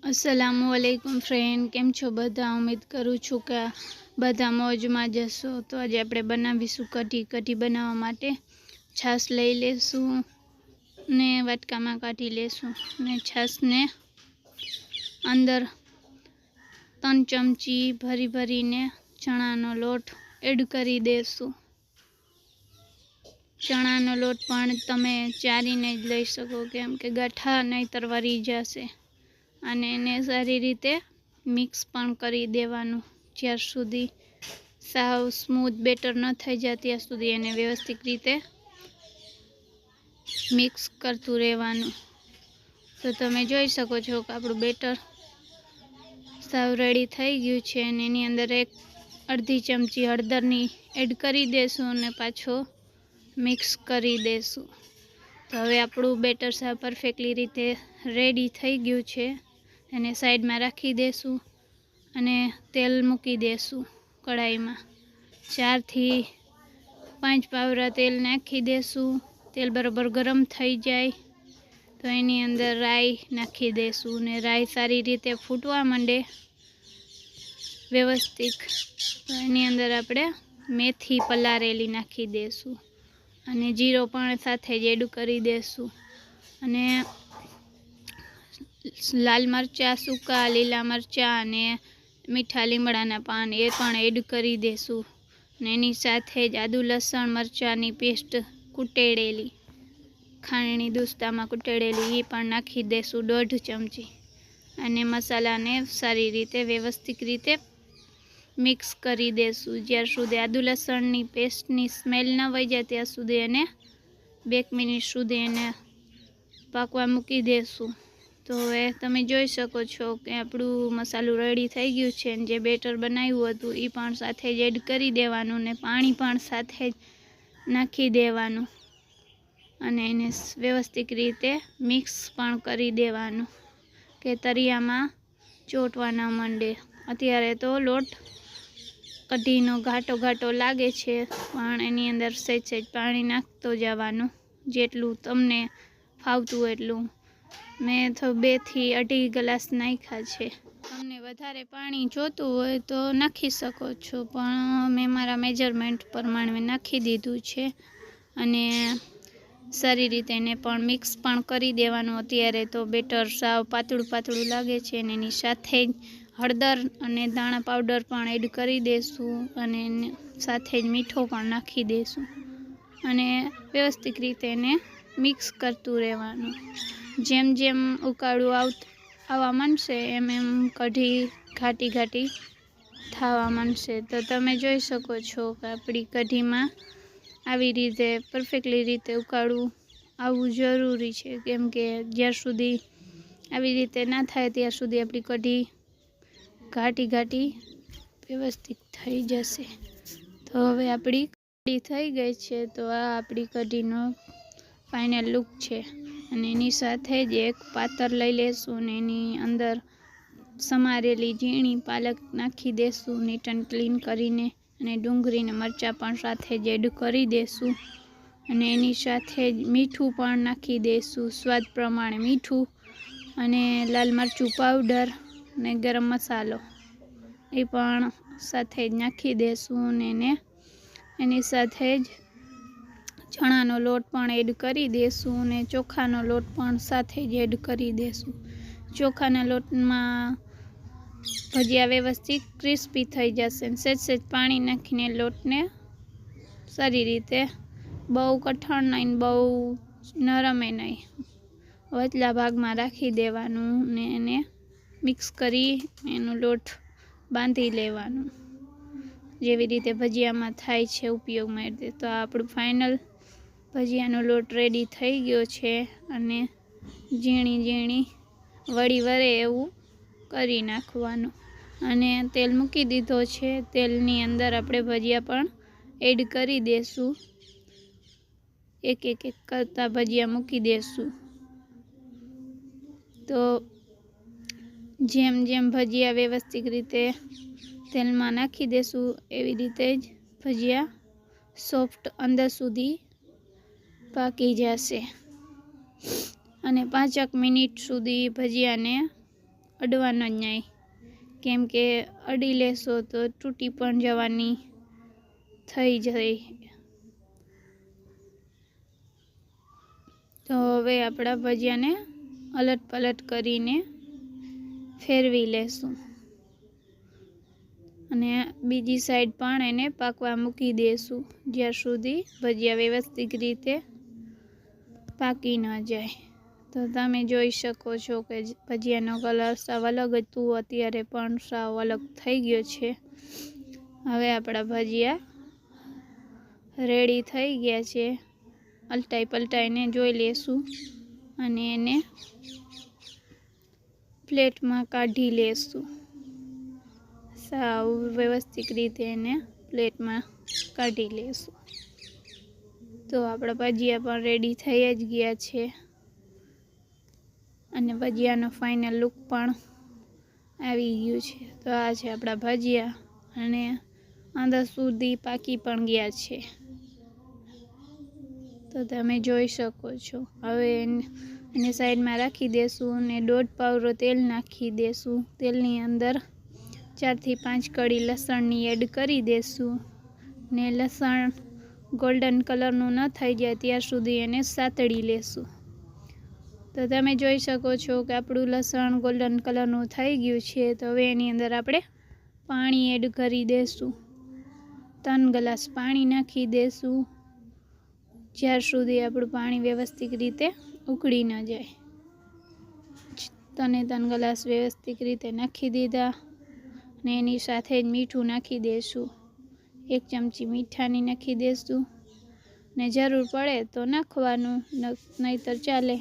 अस्सलामुअलैकुम फ्रेंड, केम छो बधा। उम्मीद करूँ छूँ कि बधा मौज में जशो। तो आज आप बनावीशुं कढ़ी। कढ़ी बनावा माटे छाश लई लेशुं ने वाटका में काढी लेशुं ने छाश ने अंदर 3 चमची भरी भरीने चणानो लोट एड करी देशुं। चणानो लोट पण तमे चारीने ज लई शको, केम के गाठा नहींतर वरी जशे। અને એને સારી રીતે મિક્સ પણ કરી દેવાનું જ્યાર સુધી સાવ સ્મૂથ બેટર ન થઈ જાય ત્યાં સુધી એને વ્યવસ્થિત રીતે મિક્સ કરતું રહેવાનું। તો તમે જોઈ શકો છો કે આપણું બેટર સાવ રેડી થઈ ગયું છે અને એની અંદર એક અડધી ચમચી હળદરની એડ કરી દેશું અને પાછો મિક્સ કરી દેશું। તો હવે આપણું બેટર સાવ પરફેક્ટલી રીતે રેડી થઈ ગયું છે। એને સાઈડ में राखी देशुं अने तेल मूकी देशुं कढ़ाई में 4 થી 5 पावरा तेल नाखी देशुं। तेल बराबर गरम थई जाए तो एनी अंदर राई नाखी देशुं ने राई सारी रीते फूटवा मांडे व्यवस्थित। तो एनी अंदर आपणे मेथी पलारेली नाखी देशुं अने जीरो पण साथे ज एड करी देशुं अने लाल मरचा, सूका लीला मरचा अने मीठा लीमड़ाना पान ए पण एड करी देशुं। एनी साथे ज आदू लसण मरचानी पेस्ट कूटेड़ेली खाणनी दूस्तामां कूटेड़ेली ए पण नाखी देशुं 1.5 चमची अने मसालाने सारी रीते व्यवस्थित रीते मिक्स करी देशुं। ज्यार सुधी आदू लसणनी पेस्टनी स्मेल न वही जाए त्यार सुधी एने 2 मिनिट सुधी एने पाकवा मूकी देशुं। तो हवे तमे जोई शको छो कि आपणुं मसालो रेडी थई गयुं छे। जे बेटर बनाव्युं हतुं ए पण साथे ज एड करी देवानुं ने पाणी पण साथे ज नाखी देवानुं अने एने व्यवस्थित रीते मिक्स पण करी देवानुं के तरियामां ચોટવા न मंडे। अत्यारे तो लोट कढ़ीनो घाटो घाटो लागे छे पण एनी अंदर सहेज सहेज पाणी नाखतो जवानुं जेटलुं तमने फावतुं एटलुं। मैं तो 2 થી 2.5 ग्लास नाख्या छे। तमने वधारे पाणी जोतुं होय तो नाखी शको छो पण मैं मारा मेजरमेंट प्रमाणे नाखी दीधुं छे अने सारी रीते एने पण मिक्स पण करी देवानुं। अत्यारे तो बेटर साव पातळुं पातळुं लागे छे अने एनी साथे हळदर अने दाणा पाउडर पण एड करी देशुं अने साथे ज मीठो पण नाखी देशुं अने व्यवस्थित रीते एने मिक्स करतुं रहेवानुं। जेम जेम उकाळुं आवा मांडशे एम एम कढ़ी घाटी घाटी थावा मांडशे। तो तमे जोई शको छो कि आपणी कढ़ीमां आवी रीते परफेक्टली रीते उकाळुं आवुं जरूरी छे, केम के ज्यार सुधी आवी रीते ना थाय त्यार सुधी आपणी कढ़ी घाटी घाटी व्यवस्थित थई जशे। तो हवे आपणी कढ़ी थई गई छे। तो आ आपणी कढ़ीनो फाइनल लुक छे अने एनी साथे ज एक पातर लई लेशुं अने एनी अंदर समारेली झीणी पालक नाखी देशुं नीट एंड क्लीन करीने अने डूंगरी ने मरचा पण साथे ज एड करी देशुं अने एनी साथे ज मीठुं पण नाखी देशुं स्वाद प्रमाणे मीठुं अने लाल मरचुं पाउडर ने गरम मसालो ए पण साथे ज नाखी देशुं अने एनी साथे ज चणानो लोट पण एड करी देशुं अने चोखानो लोट पण साथे ज एड करी देशुं। चोखाना लोटमां भजिया व्यवस्थित क्रिस्पी थई जशे। सेज सेज पाणी नाखीने लोटने सारी रीते बहु कठण नहीं बहु नरमे नहीं वचला भागमां राखी देवानुं ने एने मिक्स करी एनो लोट बांधी लेवानुं जेवी रीते भजियामां थाय छे उपयोगमां। तो आपणुं फाइनल भजियानो लोट रेडी थई गयो छे अने झीणी झीणी वड़ी वरे एवुं करी नाखवानुं अने तेल मूकी दीधो छे। तेलनी अंदर आपणे भजिया पण एड करी देशुं। एक एक एक करता भजिया मूकी देशुं। तो जेम जेम भजिया व्यवस्थित रीते तेलमां नाखी देशुं एवी रीते ज भजिया सॉफ्ट अंदर सुधी पाकी जशे अने 5 मिनिट सुधी भजियाने અડવાનો જ નહીં, કેમ કે અડી લેશો તો તૂટી પણ જવાની થઈ જાય. તો હવે આપણા ભજીયાને અલટ પલટ કરીને ફેરવી લેશું અને બીજી સાઈડ પણ એને પાકવા મૂકી દઈશું જ્યાં સુધી ભજીયા વ્યવસ્થિત રીતે પાકી ન જાય. તો તમે જોઈ શકો છો કે ભજીયાનો કલર સાવ અલગ હતું, અત્યારે પણ સાવ અલગ થઈ ગયો છે. હવે આપણા ભજીયા રેડી થઈ ગયા છે. અલટાઈ પલટાઈને જોઈ લેશું અને એને પ્લેટમાં કાઢી લેશું. સાવ વ્યવસ્થિત રીતે એને પ્લેટમાં કાઢી લેશું. તો આપણા ભજીયા પણ રેડી થઈ જ ગયા છે અને ભજીયાનો ફાઇનલ લુક પણ આવી ગયું છે. તો આ છે આપણા ભજીયા અને અંદર સુધી પાકી પણ ગયા છે. તો તમે જોઈ શકો છો. હવે એને સાઈડમાં રાખી દેશું અને 1.5 પાવડો તેલ નાખી દેશું. તેલની અંદર 4 થી 5 કળી લસણની એડ કરી દેશું ને લસણ ગોલ્ડન કલરનું ન થઈ જાય ત્યાં સુધી એને સાતળી લેશું. તો તમે જોઈ શકો છો કે આપણું લસણ ગોલ્ડન કલરનું થઈ ગયું છે. તો હવે એની અંદર આપણે પાણી એડ કરી દેશું. 3 ગ્લાસ પાણી નાખી દેશું જ્યાર સુધી આપણું પાણી વ્યવસ્થિત રીતે ઉકળી ન જાય. 3 ગ્લાસ વ્યવસ્થિત રીતે નાખી દીધા અને એની સાથે જ મીઠું નાખી દઈશું. 1 ચમચી મીઠાની નાખી દઈશું ને જરૂર પડે તો નાખવાનું, નહીંતર ચાલે.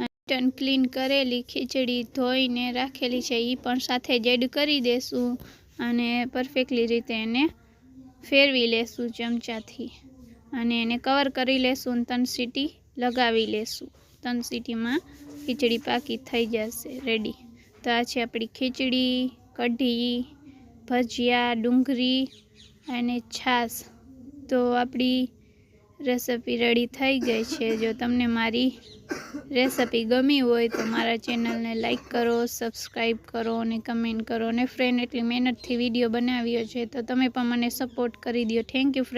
મટન ક્લીન કરેલી ખીચડી ધોઈને રાખેલી છે એ પણ સાથે જ એડ કરી દઈશું અને પરફેક્ટલી રીતે એને ફેરવી લેશું ચમચાથી અને એને કવર કરી લેશું. 3 સીટી લગાવી લેશું. 3 સીટીમાં ખીચડી પાકી થઈ જશે રેડી. તો આ છે આપણી ખીચડી, કઢી, ભજીયા, ડુંગળી અને છાશ. તો આપણી રેસિપી રેડી થઈ ગઈ છે. જો તમને મારી રેસિપી ગમી હોય તો મારા ચેનલને લાઈક કરો, સબસ્ક્રાઈબ કરો અને કમેન્ટ કરો. અને ફ્રેન્ડ એટલી મહેનતથી વિડીયો બનાવ્યો છે તો તમે પણ મને સપોર્ટ કરી દો. Thank you friend.